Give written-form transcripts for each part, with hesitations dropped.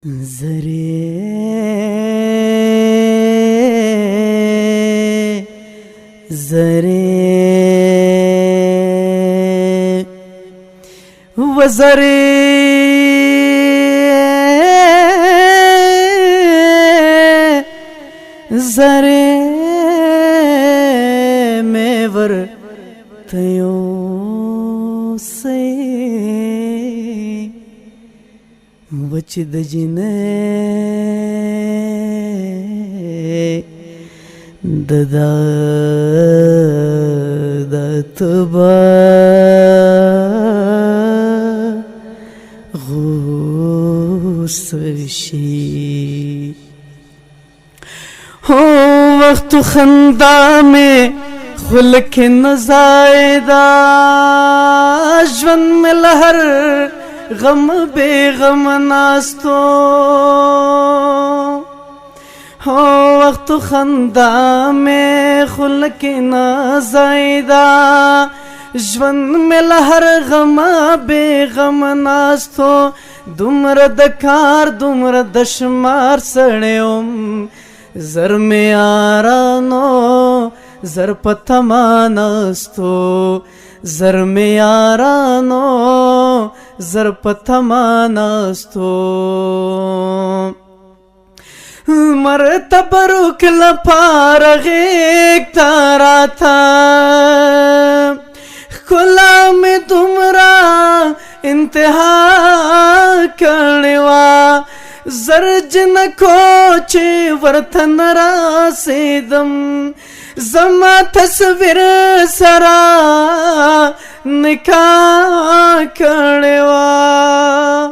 زره زره وزره زره میور تیو سے وچ د جنې ددا د تبا غوسشی ہو وقت خندا میں خلق نزائدہ ژوند میں لہر غم بے غم ناستو ہو وقت خندا میں خلق نازائدہ ژوند میں لہر غم بے غم ناستو دمر دکار دمر دشمار سڑیوم زر میں آرانو زر پتمانستو زر میں آرانو زر پتمانستو مرتبہ رک لپار غیق تارا تھا کلا میں تمرا انتہا کرنوا زرج نکوچے ورتن راسیدم زما تصویر سرا نکاح کرنوا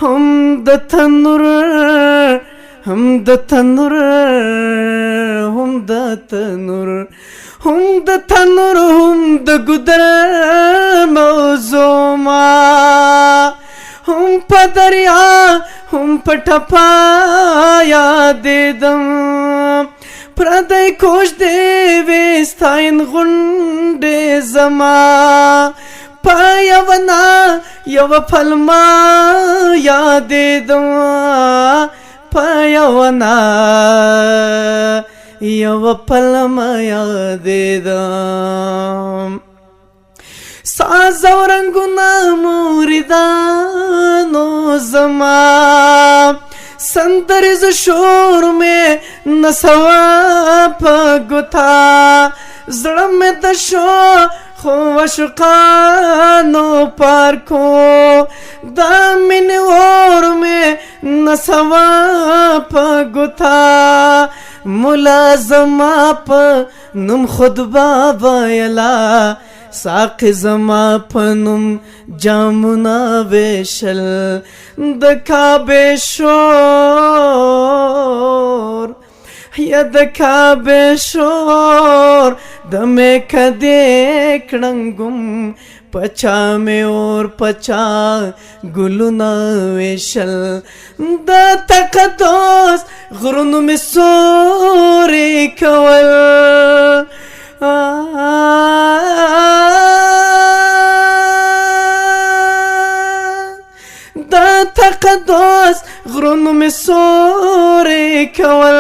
ہم د تنور ہم د تنور ہم د تنور ہم د تنور ہم د گدر موزوما ہم پا دریا ہم پا ٹپا یادیدم پردائی کوش دے ویستائن غنڈے زما پا یونا یو پھلما یادیدم پا یونا یو پھلما یادیدم ساز و رنگنا موردانو زما سندرز شور میں نسوا پا گتا زڑم میں دشو خو وشقانو پارکو دامن اور میں نسوا پا گتا ملازمہ پا نم خود بابا یلا ساق زما پنم جامنا ویشل دکا بے شور یا دکا بے شور دمے کا دیکھنگم پچا میں اور پچا گلنا ویشل دا تقدوس غرن میں سوری کول دا تقدس غرون میں سورے کول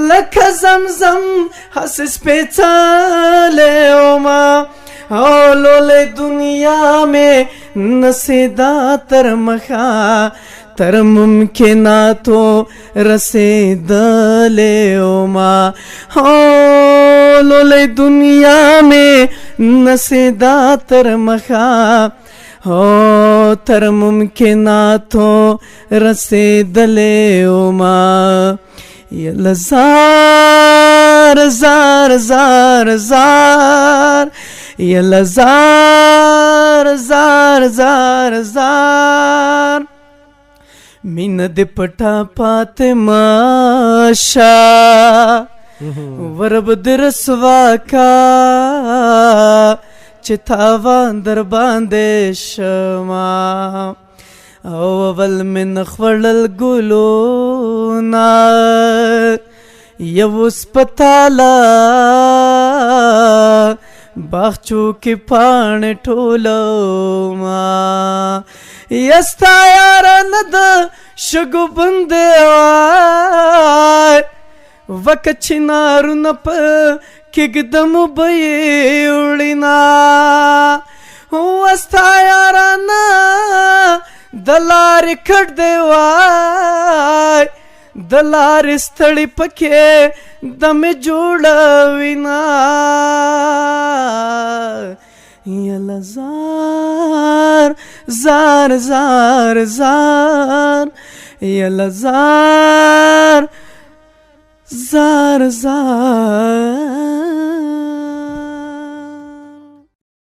لکا زمزم حسس پیچالے اوما اولول دنیا میں نسیدہ تر مخا تر ممکناتو رسیدلے اوما اولول دنیا میں نسیدہ تر مخا ہو تر ممکناتو رسیدلے اوما یل زار زار زار زار یل زار زار زار زار مین د پٹا پاتما شا ورب درسوا کا چتاوان در باندې شما اول من خړل ګلونا یو سپتالا باغچو کې پان ټولو ما यस्ता यारान द शगु बंदेवाय वकचिनारु नप किगदम बये उड़िना वस्ता यारान दलार खड़ देवाय दलार स्थळी पके दमे जोडविना यला जार जार जार जार यला जार जार जार